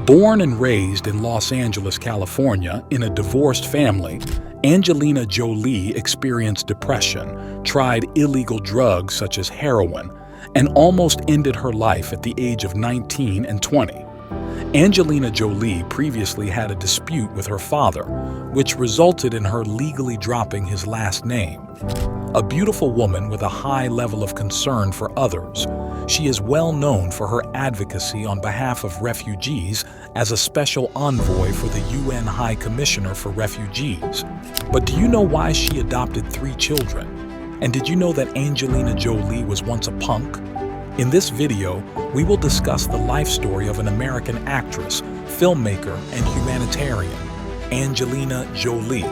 Born and raised in Los Angeles, California, in a divorced family, Angelina Jolie experienced depression, tried illegal drugs such as heroin, and almost ended her life at the age of 19 and 20. Angelina Jolie previously had a dispute with her father, which resulted in her legally dropping his last name. A beautiful woman with a high level of concern for others, she is well known for her advocacy on behalf of refugees as a special envoy for the UN High Commissioner for Refugees. But do you know why she adopted 3 children? And did you know that Angelina Jolie was once a punk? In this video, we will discuss the life story of an American actress, filmmaker, and humanitarian, Angelina Jolie.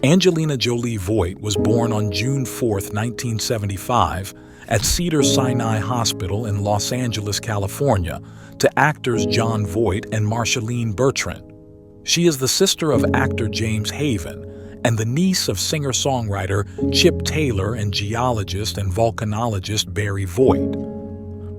Angelina Jolie Voigt was born on June 4, 1975, at Cedars-Sinai Hospital in Los Angeles, California, to actors Jon Voight and Marshalline Bertrand. She is the sister of actor James Haven and the niece of singer-songwriter Chip Taylor and geologist and volcanologist Barry Voigt.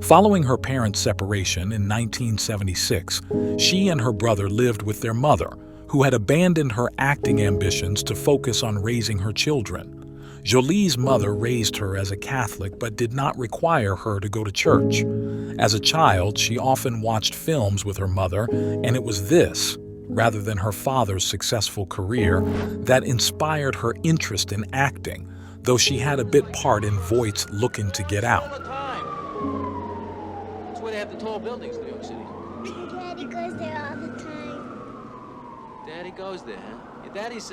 Following her parents' separation in 1976, she and her brother lived with their mother, who had abandoned her acting ambitions to focus on raising her children. Jolie's mother raised her as a Catholic but did not require her to go to church. As a child, she often watched films with her mother, and it was this, rather than her father's successful career, that inspired her interest in acting, though she had a bit part in Voight's Looking to Get Out. All the time. That's why they have the tall buildings in New York City. Daddy goes there all the time. Daddy goes there, huh? Your daddy's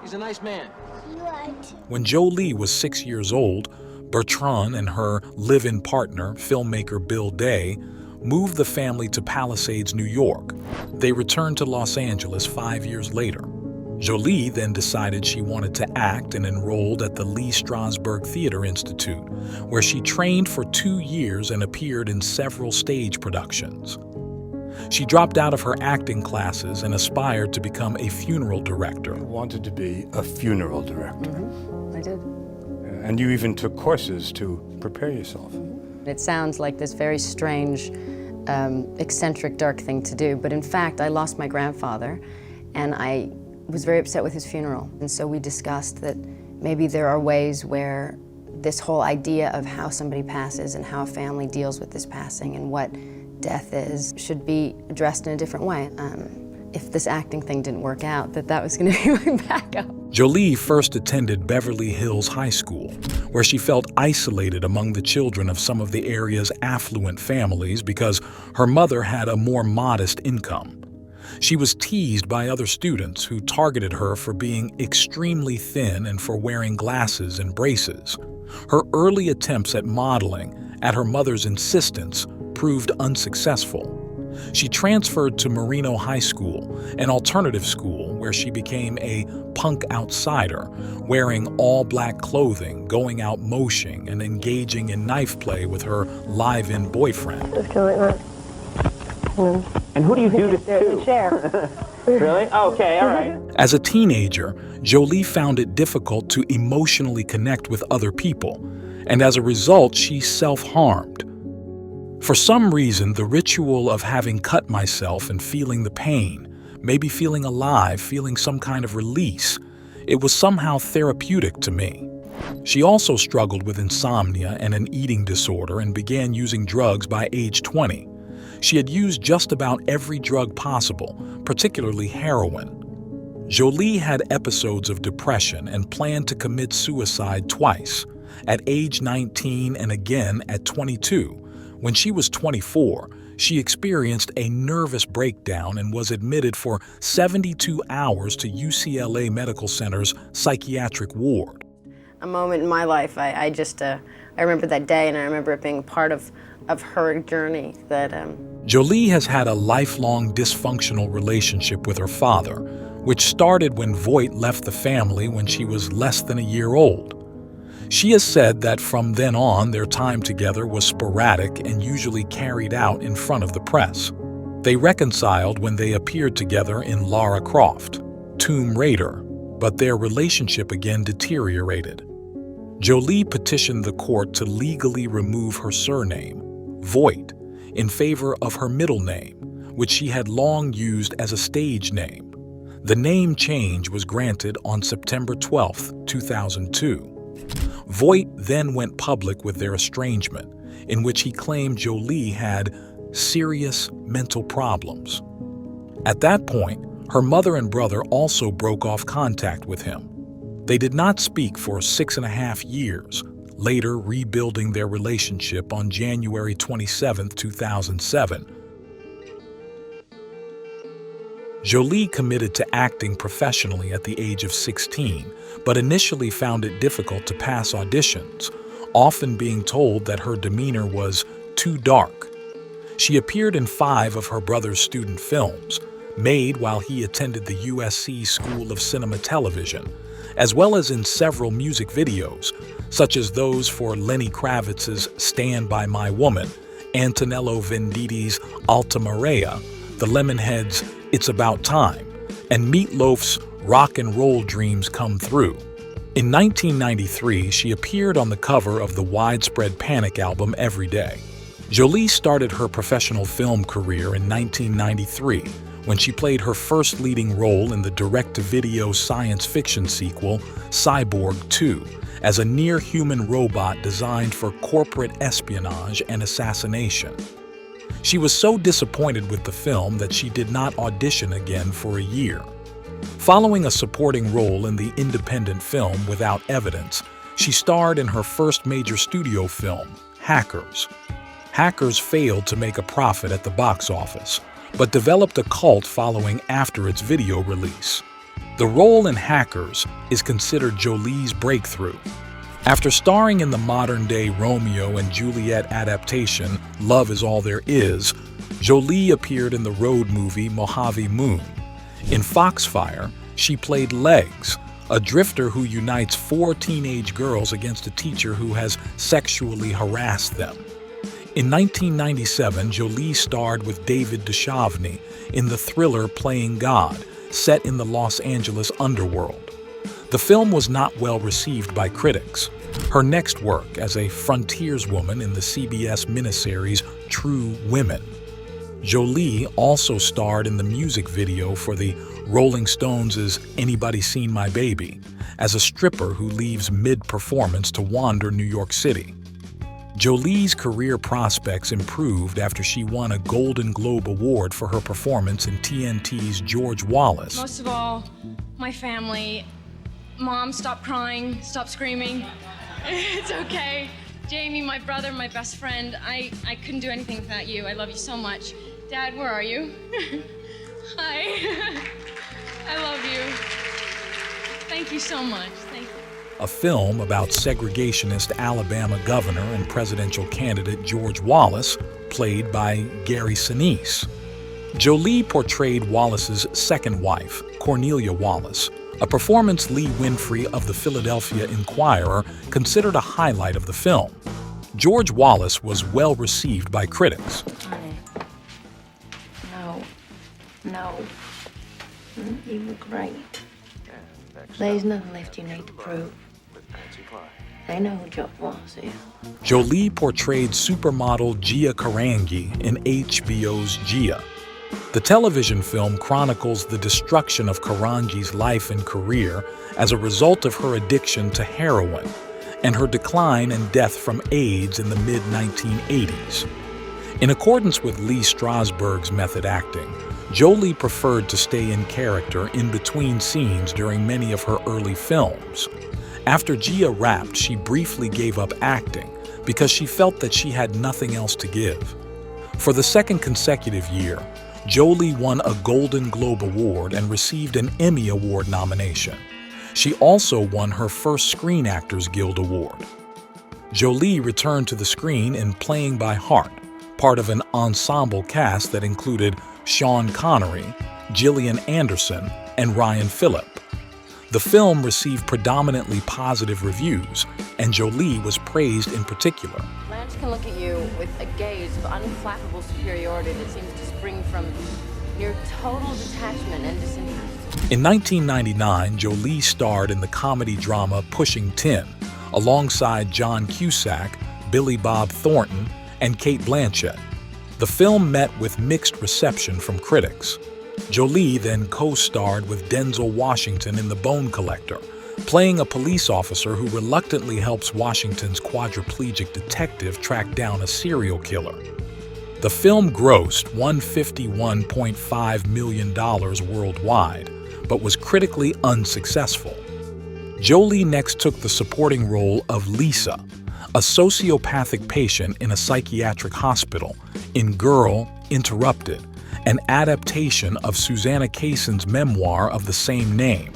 he's a nice man. You are too. When Jolie was 6 years old, Bertrand and her live-in partner, filmmaker Bill Day, moved the family to Palisades, New York. They returned to Los Angeles 5 years later. Jolie then decided she wanted to act and enrolled at the Lee Strasberg Theater Institute, where she trained for 2 years and appeared in several stage productions. She dropped out of her acting classes and aspired to become a funeral director. You wanted to be a funeral director. I did. And you even took courses to prepare yourself. It sounds like this very strange, eccentric, dark thing to do, but in fact, I lost my grandfather, and I was very upset with his funeral. And so we discussed that maybe there are ways where this whole idea of how somebody passes and how a family deals with this passing and what death is should be addressed in a different way. If this acting thing didn't work out, that was going to be my backup. Jolie first attended Beverly Hills High School, where she felt isolated among the children of some of the area's affluent families because her mother had a more modest income. She was teased by other students who targeted her for being extremely thin and for wearing glasses and braces. Her early attempts at modeling, at her mother's insistence, proved unsuccessful. She transferred to Marino High School, an alternative school where she became a punk outsider, wearing all-black clothing, going out moshing, and engaging in knife play with her live-in boyfriend. Just kind of like that. And who do you do this to? The chair. Really? Okay, all right. As a teenager, Jolie found it difficult to emotionally connect with other people, and as a result, she self-harmed. For some reason, the ritual of having cut myself and feeling the pain, maybe feeling alive, feeling some kind of release, it was somehow therapeutic to me. She also struggled with insomnia and an eating disorder and began using drugs by age 20. She had used just about every drug possible, particularly heroin. Jolie had episodes of depression and planned to commit suicide twice, at age 19 and again at 22. When she was 24, she experienced a nervous breakdown and was admitted for 72 hours to UCLA Medical Center's psychiatric ward. A moment in my life, I remember that day, and I remember it being part of her journey. Jolie has had a lifelong dysfunctional relationship with her father, which started when Voigt left the family when she was less than a year old. She has said that from then on, their time together was sporadic and usually carried out in front of the press. They reconciled when they appeared together in Lara Croft, Tomb Raider, but their relationship again deteriorated. Jolie petitioned the court to legally remove her surname, Voight, in favor of her middle name, which she had long used as a stage name. The name change was granted on September 12, 2002. Voight then went public with their estrangement, in which he claimed Jolie had serious mental problems. At that point, her mother and brother also broke off contact with him. They did not speak for 6.5 years, later rebuilding their relationship on January 27, 2007. Jolie committed to acting professionally at the age of 16, but initially found it difficult to pass auditions, often being told that her demeanor was too dark. She appeared in 5 of her brother's student films, made while he attended the USC School of Cinema Television, as well as in several music videos, such as those for Lenny Kravitz's Stand By My Woman, Antonello Venditti's Alta Marea, the Lemonheads' It's About Time, and Meatloaf's Rock and Roll Dreams Come Through. In 1993, she appeared on the cover of the Widespread Panic album Every Day. Jolie started her professional film career in 1993 when she played her first leading role in the direct-to-video science fiction sequel, Cyborg 2, as a near-human robot designed for corporate espionage and assassination. She was so disappointed with the film that she did not audition again for a year. Following a supporting role in the independent film Without Evidence, she starred in her first major studio film, Hackers. Hackers failed to make a profit at the box office, but developed a cult following after its video release. The role in Hackers is considered Jolie's breakthrough. After starring in the modern-day Romeo and Juliet adaptation Love Is All There Is, Jolie appeared in the road movie Mojave Moon. In Foxfire, she played Legs, a drifter who unites 4 teenage girls against a teacher who has sexually harassed them. In 1997, Jolie starred with David Duchovny in the thriller Playing God, set in the Los Angeles underworld. The film was not well received by critics. Her next work as a frontierswoman in the CBS miniseries True Women. Jolie also starred in the music video for the Rolling Stones' Anybody Seen My Baby, as a stripper who leaves mid-performance to wander New York City. Jolie's career prospects improved after she won a Golden Globe Award for her performance in TNT's George Wallace. Most of all, my family. Mom, stop crying, stop screaming. It's okay. Jamie, my brother, my best friend, I couldn't do anything without you. I love you so much. Dad, where are you? Hi. I love you. Thank you so much. Thank you. A film about segregationist Alabama governor and presidential candidate George Wallace, played by Gary Sinise. Jolie portrayed Wallace's second wife, Cornelia Wallace, a performance Lee Winfrey of the Philadelphia Inquirer considered a highlight of the film. George Wallace was well received by critics. Honey. No. You were great. There's nothing left you need to prove. They know who George Wallace is. Jolie portrayed supermodel Gia Karangi in HBO's Gia. The television film chronicles the destruction of Karangi's life and career as a result of her addiction to heroin and her decline and death from AIDS in the mid-1980s. In accordance with Lee Strasberg's method acting, Jolie preferred to stay in character in between scenes during many of her early films. After Gia wrapped, she briefly gave up acting because she felt that she had nothing else to give. For the second consecutive year, Jolie won a Golden Globe Award and received an Emmy Award nomination. She also won her first Screen Actors Guild Award. Jolie returned to the screen in Playing by Heart, part of an ensemble cast that included Sean Connery, Gillian Anderson, and Ryan Phillip. The film received predominantly positive reviews, and Jolie was praised in particular. Blanche can look at you with a gaze of unflappable superiority that seems to spring from near total detachment and disinterest. In 1999, Jolie starred in the comedy drama Pushing Tin, alongside John Cusack, Billy Bob Thornton, and Cate Blanchett. The film met with mixed reception from critics. Jolie then co-starred with Denzel Washington in The Bone Collector, playing a police officer who reluctantly helps Washington's quadriplegic detective track down a serial killer. The film grossed $151.5 million worldwide, but was critically unsuccessful. Jolie next took the supporting role of Lisa, a sociopathic patient in a psychiatric hospital, in Girl, Interrupted, an adaptation of Susanna Kayson's memoir of the same name.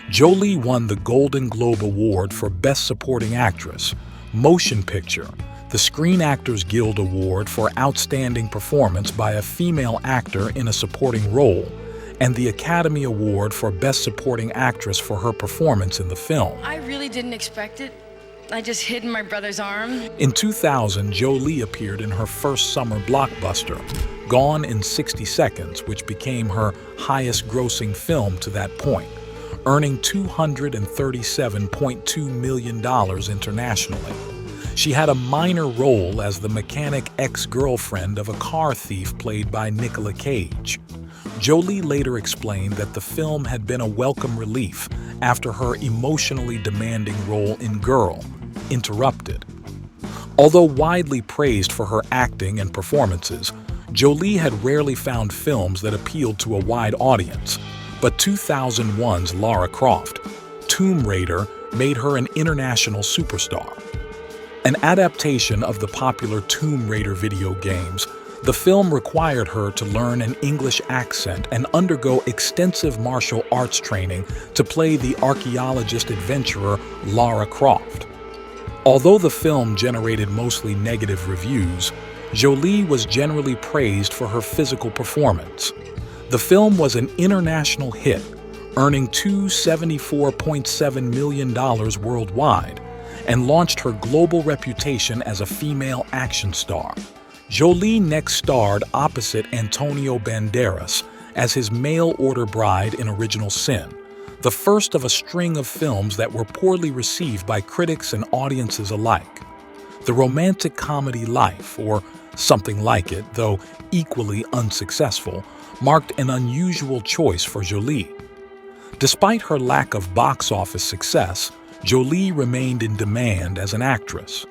Jolie won the Golden Globe Award for Best Supporting Actress, Motion Picture, the Screen Actors Guild Award for Outstanding Performance by a Female Actor in a Supporting Role, and the Academy Award for Best Supporting Actress for her performance in the film. I really didn't expect it. I just hid in my brother's arm. In 2000, Jolie appeared in her first summer blockbuster, Gone in 60 Seconds, which became her highest-grossing film to that point, earning $237.2 million internationally. She had a minor role as the mechanic ex-girlfriend of a car thief played by Nicolas Cage. Jolie later explained that the film had been a welcome relief after her emotionally demanding role in Girl, Interrupted. Although widely praised for her acting and performances, Jolie had rarely found films that appealed to a wide audience, but 2001's Lara Croft, Tomb Raider, made her an international superstar. An adaptation of the popular Tomb Raider video games, the film required her to learn an English accent and undergo extensive martial arts training to play the archaeologist-adventurer Lara Croft. Although the film generated mostly negative reviews, Jolie was generally praised for her physical performance. The film was an international hit, earning $274.7 million worldwide, and launched her global reputation as a female action star. Jolie next starred opposite Antonio Banderas as his mail-order bride in Original Sin, the first of a string of films that were poorly received by critics and audiences alike. The romantic comedy Life, or something like it, though equally unsuccessful, marked an unusual choice for Jolie. Despite her lack of box office success, Jolie remained in demand as an actress.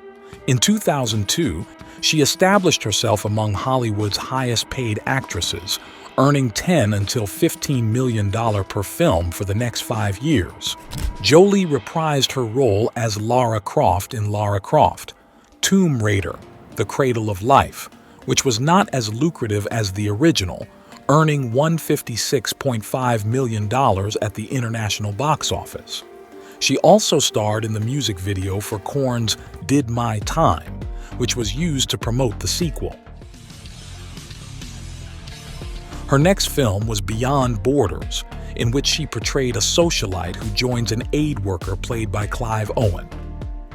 In 2002, she established herself among Hollywood's highest-paid actresses, earning $10 until $15 million per film for the next 5 years. Jolie reprised her role as Lara Croft in Lara Croft, Tomb Raider, The Cradle of Life, which was not as lucrative as the original, earning $156.5 million at the international box office. She also starred in the music video for Korn's Did My Time, which was used to promote the sequel. Her next film was Beyond Borders, in which she portrayed a socialite who joins an aid worker played by Clive Owen.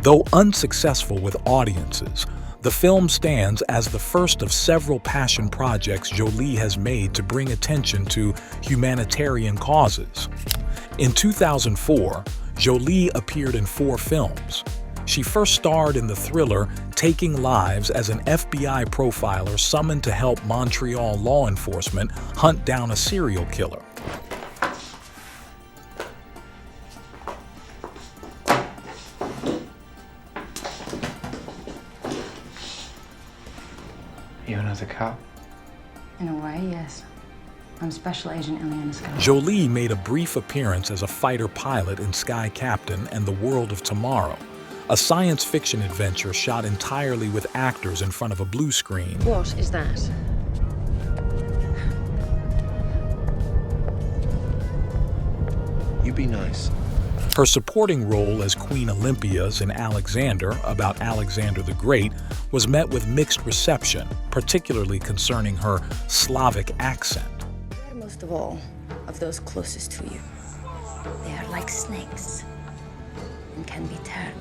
Though unsuccessful with audiences, the film stands as the first of several passion projects Jolie has made to bring attention to humanitarian causes. In 2004, Jolie appeared in 4 films. She first starred in the thriller Taking Lives as an FBI profiler summoned to help Montreal law enforcement hunt down a serial killer. You another cop? In a way, yes. I'm Special Agent Eliana Scott. Jolie made a brief appearance as a fighter pilot in Sky Captain and the World of Tomorrow, a science fiction adventure shot entirely with actors in front of a blue screen. What is that? You be nice. Her supporting role as Queen Olympias in Alexander, about Alexander the Great, was met with mixed reception, particularly concerning her Slavic accent. Most of all, of those closest to you. They are like snakes and can be turned.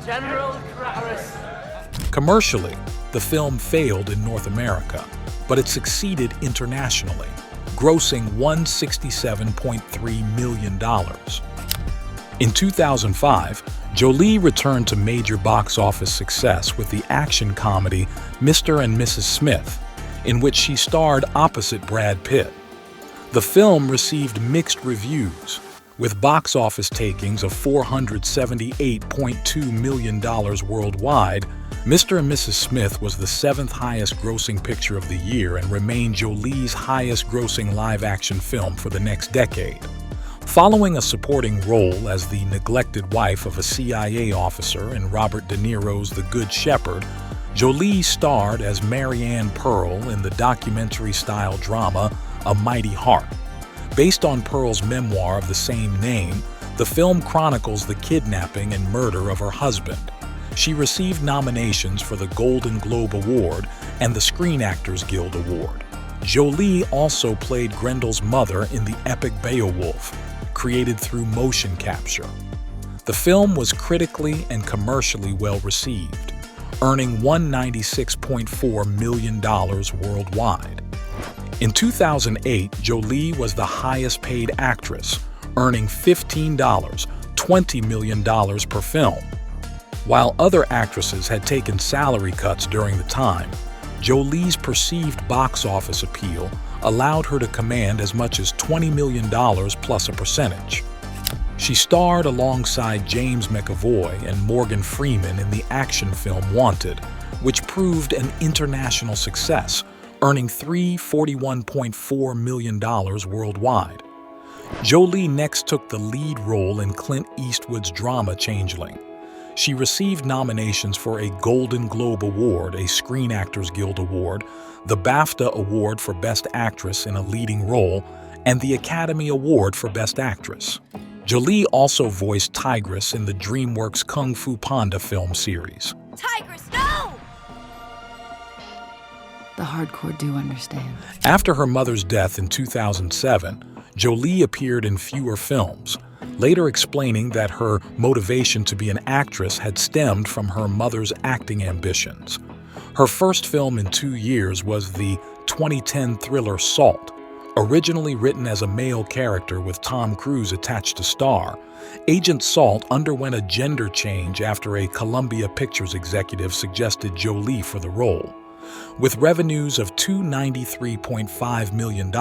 General Travis. Commercially, the film failed in North America, but it succeeded internationally, grossing $167.3 million. In 2005, Jolie returned to major box office success with the action comedy Mr. and Mrs. Smith, in which she starred opposite Brad Pitt. The film received mixed reviews, with box office takings of $478.2 million worldwide. Mr. and Mrs. Smith was the 7th highest grossing picture of the year and remained Jolie's highest grossing live-action film for the next decade. Following a supporting role as the neglected wife of a CIA officer in Robert De Niro's The Good Shepherd, Jolie starred as Marianne Pearl in the documentary-style drama A Mighty Heart. Based on Pearl's memoir of the same name, the film chronicles the kidnapping and murder of her husband. She received nominations for the Golden Globe Award and the Screen Actors Guild Award. Jolie also played Grendel's mother in the epic Beowulf, created through motion capture. The film was critically and commercially well received, earning $196.4 million worldwide. In 2008, Jolie was the highest paid actress, earning $20 million per film. While other actresses had taken salary cuts during the time, Jolie's perceived box office appeal allowed her to command as much as $20 million plus a percentage. She starred alongside James McAvoy and Morgan Freeman in the action film Wanted, which proved an international success, earning $41.4 million worldwide. Jolie next took the lead role in Clint Eastwood's drama Changeling. She received nominations for a Golden Globe Award, a Screen Actors Guild Award, the BAFTA Award for Best Actress in a Leading Role, and the Academy Award for Best Actress. Jolie also voiced Tigress in the DreamWorks Kung Fu Panda film series. Tigress, no! The hardcore do understand. After her mother's death in 2007, Jolie appeared in fewer films, later explaining that her motivation to be an actress had stemmed from her mother's acting ambitions. Her first film in 2 years was the 2010 thriller Salt. Originally written as a male character with Tom Cruise attached to star, Agent Salt underwent a gender change after a Columbia Pictures executive suggested Jolie for the role. With revenues of $293.5 million,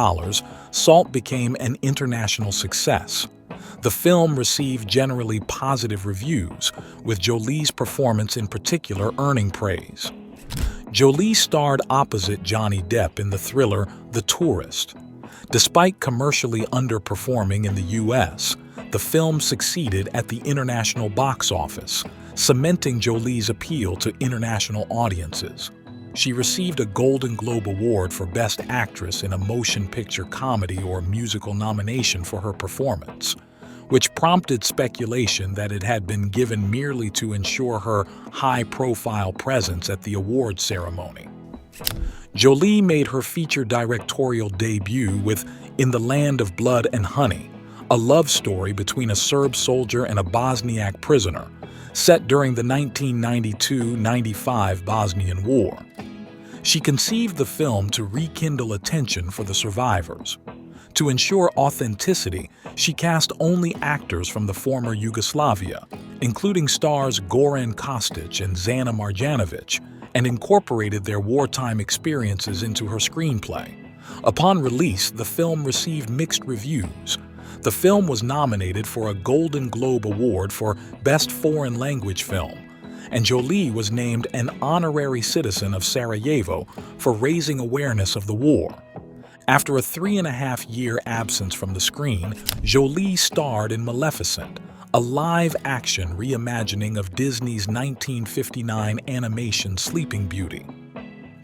Salt became an international success. The film received generally positive reviews, with Jolie's performance in particular earning praise. Jolie starred opposite Johnny Depp in the thriller The Tourist. Despite commercially underperforming in the U.S., the film succeeded at the international box office, cementing Jolie's appeal to international audiences. She received a Golden Globe Award for Best Actress in a Motion Picture Comedy or Musical nomination for her performance, which prompted speculation that it had been given merely to ensure her high-profile presence at the awards ceremony. Jolie made her feature directorial debut with In the Land of Blood and Honey, a love story between a Serb soldier and a Bosniak prisoner, set during the 1992-95 Bosnian War. She conceived the film to rekindle attention for the survivors. To ensure authenticity, she cast only actors from the former Yugoslavia, including stars Goran Kostic and Zana Marjanovic, and incorporated their wartime experiences into her screenplay. Upon release, the film received mixed reviews. The film was nominated for a Golden Globe Award for Best Foreign Language Film, and Jolie was named an honorary citizen of Sarajevo for raising awareness of the war. After a 3.5-year absence from the screen, Jolie starred in Maleficent, a live-action reimagining of Disney's 1959 animation Sleeping Beauty.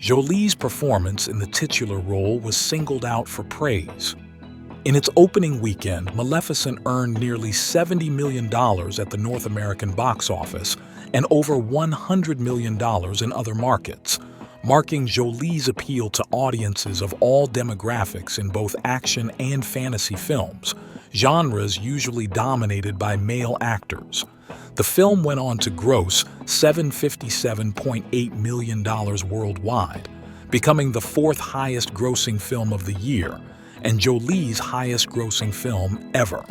Jolie's performance in the titular role was singled out for praise. In its opening weekend, Maleficent earned nearly $70 million at the North American box office and over $100 million in other markets, marking Jolie's appeal to audiences of all demographics in both action and fantasy films, genres usually dominated by male actors. The film went on to gross $757.8 million worldwide, becoming the 4th highest grossing film of the year and Jolie's highest grossing film ever.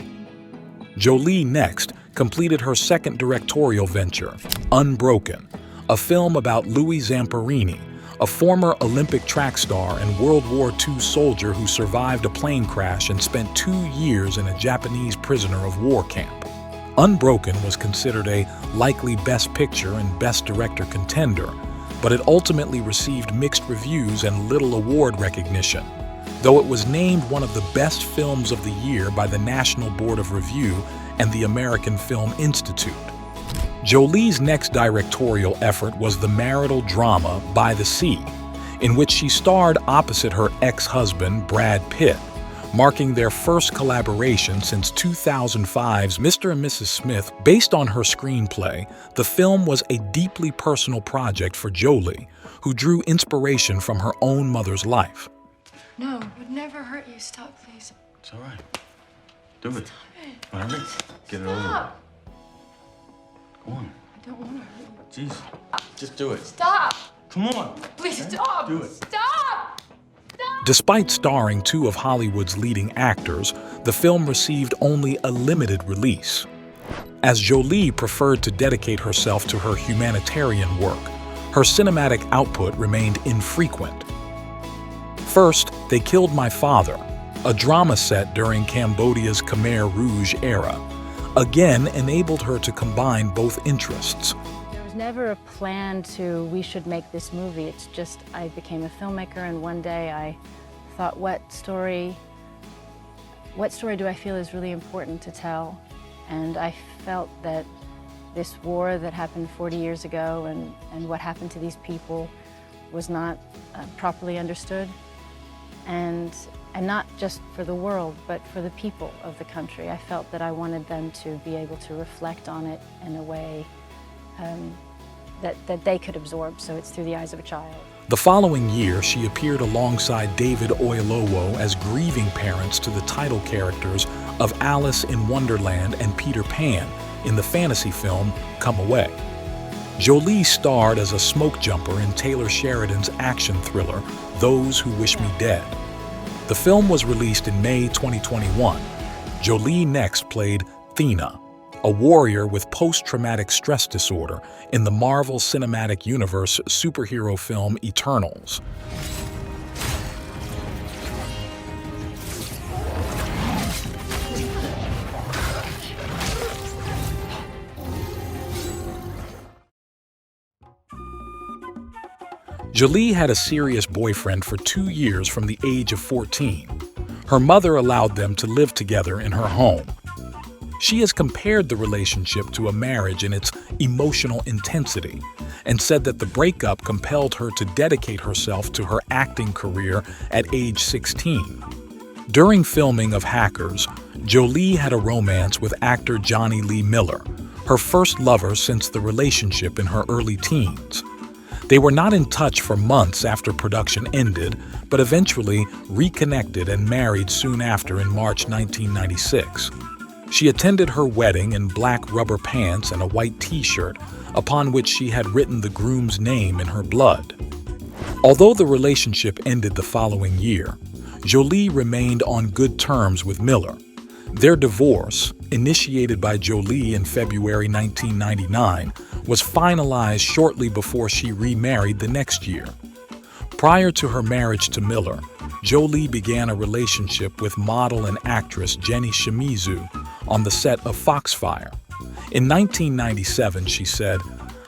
Jolie next completed her second directorial venture, Unbroken, a film about Louis Zamperini, a former Olympic track star and World War II soldier who survived a plane crash and spent 2 years in a Japanese prisoner of war camp. Unbroken was considered a likely Best Picture and Best Director contender, but it ultimately received mixed reviews and little award recognition, though it was named one of the best films of the year by the National Board of Review and the American Film Institute. Jolie's next directorial effort was the marital drama By the Sea, in which she starred opposite her ex-husband Brad Pitt, marking their first collaboration since 2005's Mr. and Mrs. Smith. Based on her screenplay, the film was a deeply personal project for Jolie, who drew inspiration from her own mother's life. No, would never hurt you. Stop, please. It's all right. Do it. Stop it. All right? Get it over with. Stop. Go on. I don't want to hurt you. Jeez. Just do it. Stop. Come on. Please stop. Do it. Stop. Despite starring 2 of Hollywood's leading actors, the film received only a limited release, as Jolie preferred to dedicate herself to her humanitarian work. Her cinematic output remained infrequent. First, They Killed My Father, a drama set during Cambodia's Khmer Rouge era, again enabled her to combine both interests. There was never a plan to, we should make this movie. It's just, I became a filmmaker, and one day I thought, what story do I feel is really important to tell? And I felt that this war that happened 40 years ago and what happened to these people was not properly understood. And not just for the world, but for the people of the country. I felt that I wanted them to be able to reflect on it in a way that they could absorb, so it's through the eyes of a child. The following year, she appeared alongside David Oyelowo as grieving parents to the title characters of Alice in Wonderland and Peter Pan in the fantasy film Come Away. Jolie starred as a smoke jumper in Taylor Sheridan's action thriller Those Who Wish Me Dead. The film was released in May 2021. Jolie next played Thena, a warrior with post-traumatic stress disorder in the Marvel Cinematic Universe superhero film Eternals. Jolie had a serious boyfriend for 2 years from the age of 14. Her mother allowed them to live together in her home. She has compared the relationship to a marriage in its emotional intensity and said that the breakup compelled her to dedicate herself to her acting career at age 16. During filming of Hackers, Jolie had a romance with actor Johnny Lee Miller, her first lover since the relationship in her early teens. They were not in touch for months after production ended, but eventually reconnected and married soon after in March 1996. She attended her wedding in black rubber pants and a white t-shirt, upon which she had written the groom's name in her blood. Although the relationship ended the following year, Jolie remained on good terms with Miller. Their divorce, initiated by Jolie in February 1999, was finalized shortly before she remarried the next year. Prior to her marriage to Miller, Jolie began a relationship with model and actress Jenny Shimizu on the set of Foxfire. In 1997, she said,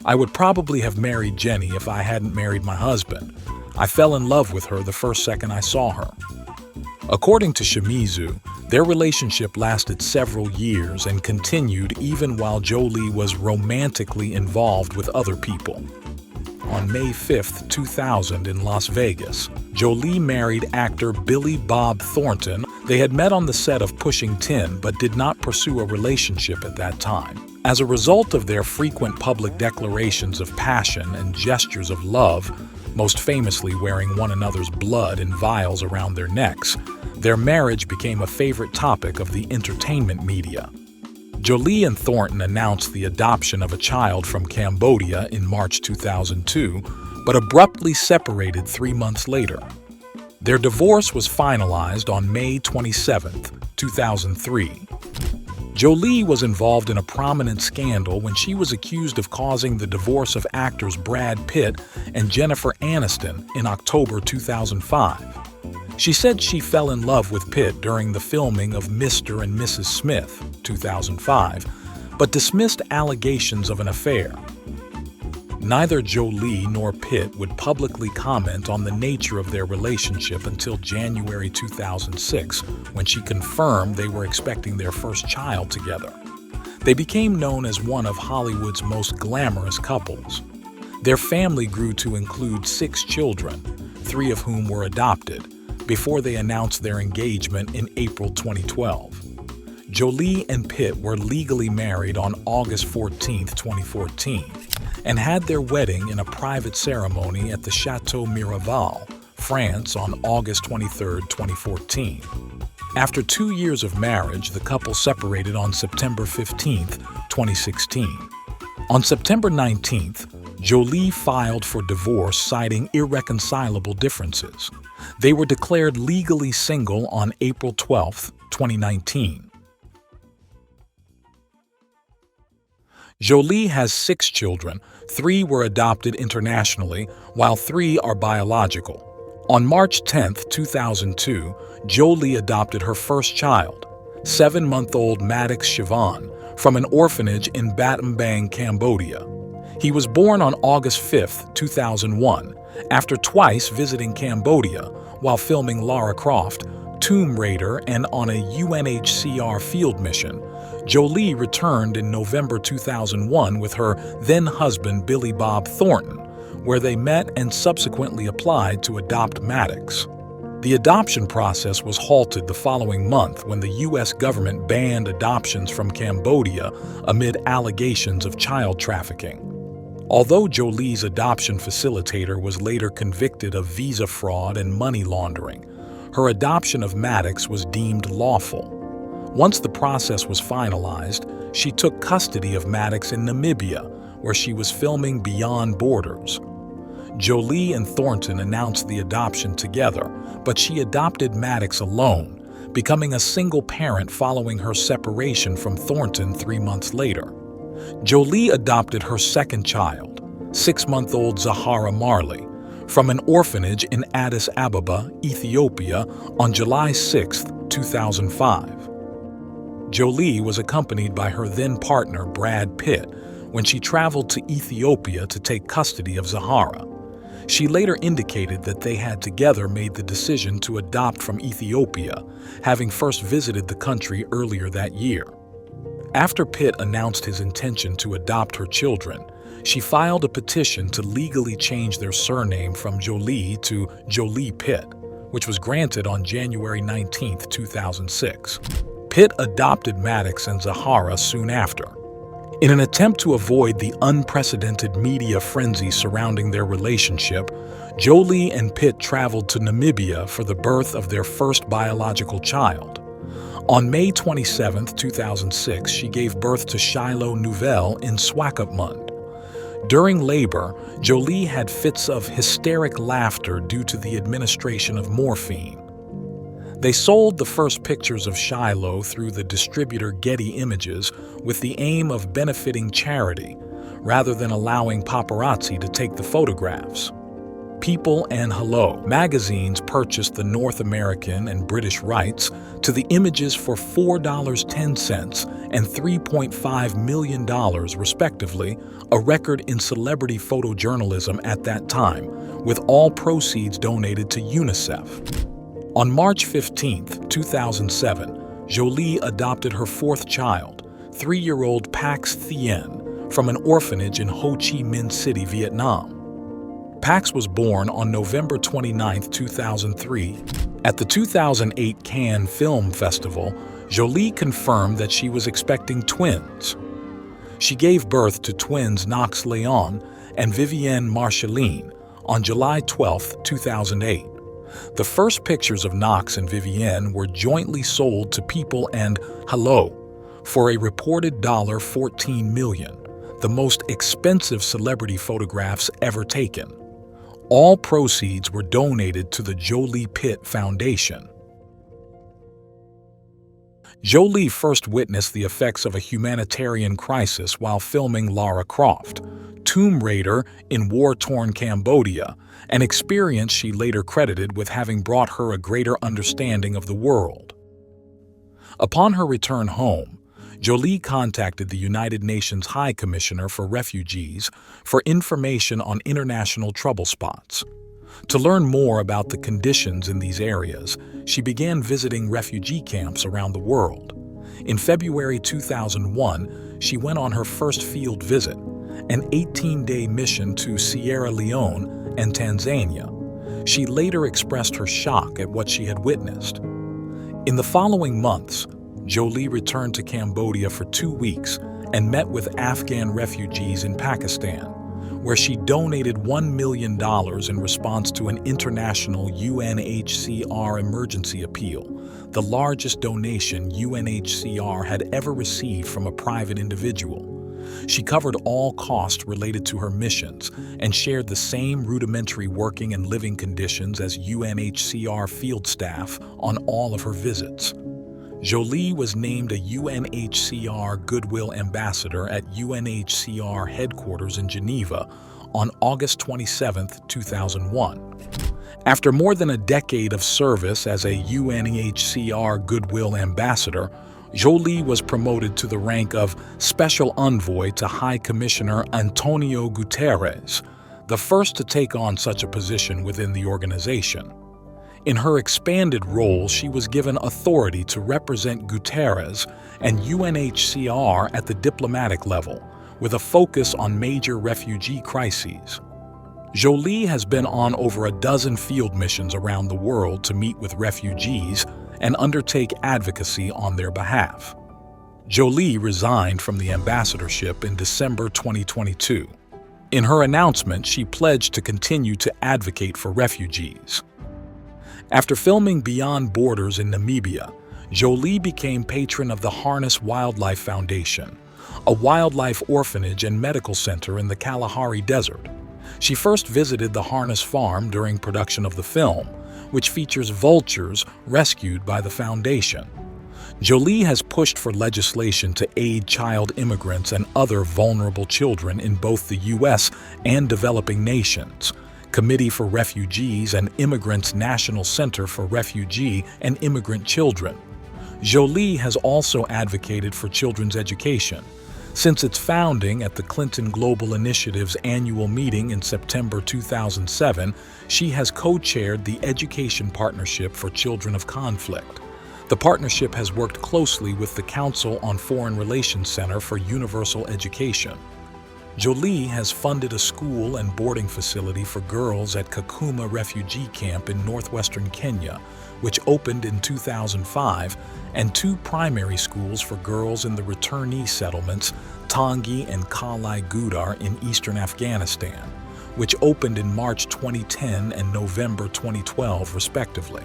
"I would probably have married Jenny if I hadn't married my husband. I fell in love with her the first second I saw her." According to Shimizu, their relationship lasted several years and continued even while Jolie was romantically involved with other people. On May 5, 2000 in Las Vegas, Jolie married actor Billy Bob Thornton. They had met on the set of Pushing Tin but did not pursue a relationship at that time. As a result of their frequent public declarations of passion and gestures of love, most famously wearing one another's blood in vials around their necks, their marriage became a favorite topic of the entertainment media. Jolie and Thornton announced the adoption of a child from Cambodia in March 2002, but abruptly separated 3 months later. Their divorce was finalized on May 27, 2003. Jolie was involved in a prominent scandal when she was accused of causing the divorce of actors Brad Pitt and Jennifer Aniston in October 2005. She said she fell in love with Pitt during the filming of Mr. and Mrs. Smith, 2005, but dismissed allegations of an affair. Neither Jolie nor Pitt would publicly comment on the nature of their relationship until January 2006, when she confirmed they were expecting their first child together. They became known as one of Hollywood's most glamorous couples. Their family grew to include 6 children, 3 of whom were adopted, before they announced their engagement in April 2012. Jolie and Pitt were legally married on August 14, 2014, and had their wedding in a private ceremony at the Chateau Miraval, France on August 23, 2014. After 2 years of marriage, the couple separated on September 15, 2016. On September 19th, Jolie filed for divorce citing irreconcilable differences. They were declared legally single on April 12, 2019. Jolie has 6 children. 3 were adopted internationally, while 3 are biological. On March 10, 2002, Jolie adopted her first child, 7-month-old Maddox from an orphanage in Battambang, Cambodia. He was born on August 5, 2001, after twice visiting Cambodia while filming Lara Croft, Tomb Raider, and on a UNHCR field mission. Jolie returned in November 2001 with her then-husband Billy Bob Thornton, where they met and subsequently applied to adopt Maddox. The adoption process was halted the following month when the U.S. government banned adoptions from Cambodia amid allegations of child trafficking. Although Jolie's adoption facilitator was later convicted of visa fraud and money laundering, her adoption of Maddox was deemed lawful. Once the process was finalized, she took custody of Maddox in Namibia, where she was filming Beyond Borders. Jolie and Thornton announced the adoption together, but she adopted Maddox alone, becoming a single parent following her separation from Thornton 3 months later. Jolie adopted her second child, 6-month-old Zahara Marley, from an orphanage in Addis Ababa, Ethiopia, on July 6, 2005. Jolie was accompanied by her then-partner Brad Pitt when she traveled to Ethiopia to take custody of Zahara. She later indicated that they had together made the decision to adopt from Ethiopia, having first visited the country earlier that year. After Pitt announced his intention to adopt her children, she filed a petition to legally change their surname from Jolie to Jolie Pitt, which was granted on January 19, 2006. Pitt adopted Maddox and Zahara soon after. In an attempt to avoid the unprecedented media frenzy surrounding their relationship, Jolie and Pitt traveled to Namibia for the birth of their first biological child. On May 27, 2006, she gave birth to Shiloh Nouvelle in Swakopmund. During labor, Jolie had fits of hysteric laughter due to the administration of morphine. They sold the first pictures of Shiloh through the distributor Getty Images with the aim of benefiting charity, rather than allowing paparazzi to take the photographs. People and Hello magazines purchased the North American and British rights to the images for $4.10 and $3.5 million, respectively, a record in celebrity photojournalism at that time, with all proceeds donated to UNICEF. On March 15, 2007, Jolie adopted her fourth child, 3-year-old Pax Thien, from an orphanage in Ho Chi Minh City, Vietnam. Pax was born on November 29, 2003. At the 2008 Cannes Film Festival, Jolie confirmed that she was expecting twins. She gave birth to twins Knox Leon and Vivienne Marceline on July 12, 2008. The first pictures of Knox and Vivienne were jointly sold to People and Hello for a reported $14 million, the most expensive celebrity photographs ever taken. All proceeds were donated to the Jolie Pitt Foundation. Jolie first witnessed the effects of a humanitarian crisis while filming Lara Croft, Tomb Raider in war-torn Cambodia, an experience she later credited with having brought her a greater understanding of the world. Upon her return home, Jolie contacted the United Nations High Commissioner for Refugees for information on international trouble spots. To learn more about the conditions in these areas, she began visiting refugee camps around the world. In February 2001, she went on her first field visit, an 18-day mission to Sierra Leone and Tanzania. She later expressed her shock at what she had witnessed. In the following months, Jolie returned to Cambodia for 2 weeks and met with Afghan refugees in Pakistan, where she donated $1 million in response to an international UNHCR emergency appeal, the largest donation UNHCR had ever received from a private individual. She covered all costs related to her missions and shared the same rudimentary working and living conditions as UNHCR field staff on all of her visits. Jolie was named a UNHCR Goodwill Ambassador at UNHCR headquarters in Geneva on August 27, 2001. After more than a decade of service as a UNHCR Goodwill Ambassador, Jolie was promoted to the rank of Special Envoy to High Commissioner Antonio Guterres, the first to take on such a position within the organization. In her expanded role, she was given authority to represent Guterres and UNHCR at the diplomatic level, with a focus on major refugee crises. Jolie has been on over a dozen field missions around the world to meet with refugees and undertake advocacy on their behalf. Jolie resigned from the ambassadorship in December 2022. In her announcement, she pledged to continue to advocate for refugees. After filming Beyond Borders in Namibia, Jolie became patron of the Harness Wildlife Foundation, a wildlife orphanage and medical center in the Kalahari Desert. She first visited the Harness Farm during production of the film, which features vultures rescued by the foundation. Jolie has pushed for legislation to aid child immigrants and other vulnerable children in both the U.S. and developing nations, Committee for Refugees and Immigrants National Center for Refugee and Immigrant Children. Jolie has also advocated for children's education. Since its founding at the Clinton Global Initiative's annual meeting in September 2007, she has co-chaired the Education Partnership for Children of Conflict. The partnership has worked closely with the Council on Foreign Relations Center for Universal Education. Jolie has funded a school and boarding facility for girls at Kakuma Refugee Camp in northwestern Kenya, which opened in 2005, and 2 primary schools for girls in the returnee settlements Tangi and Kalai Gudar in eastern Afghanistan, which opened in March 2010 and November 2012, respectively.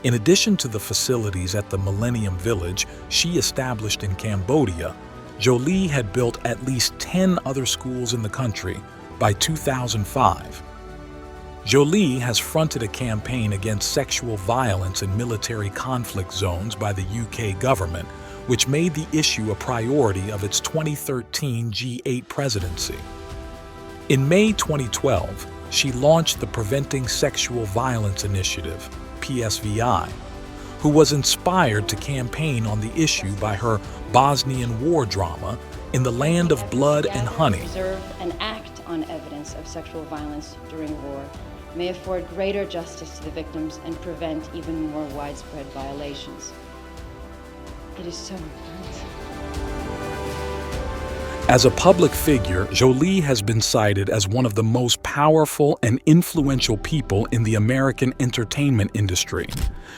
In addition to the facilities at the Millennium Village she established in Cambodia, Jolie had built at least 10 other schools in the country by 2005. Jolie has fronted a campaign against sexual violence in military conflict zones by the UK government, which made the issue a priority of its 2013 G8 presidency. In May 2012, she launched the Preventing Sexual Violence Initiative, PSVI, who was inspired to campaign on the issue by her Bosnian war drama, In the Land of Blood and Honey. Preserve and act on evidence of sexual violence during war may afford greater justice to the victims and prevent even more widespread violations. It is so important. As a public figure, Jolie has been cited as one of the most powerful and influential people in the American entertainment industry.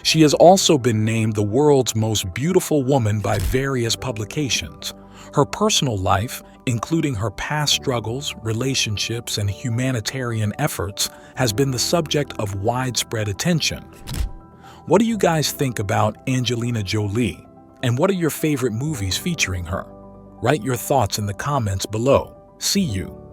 She has also been named the world's most beautiful woman by various publications. Her personal life, including her past struggles, relationships, and humanitarian efforts, has been the subject of widespread attention. What do you guys think about Angelina Jolie? And what are your favorite movies featuring her? Write your thoughts in the comments below. See you.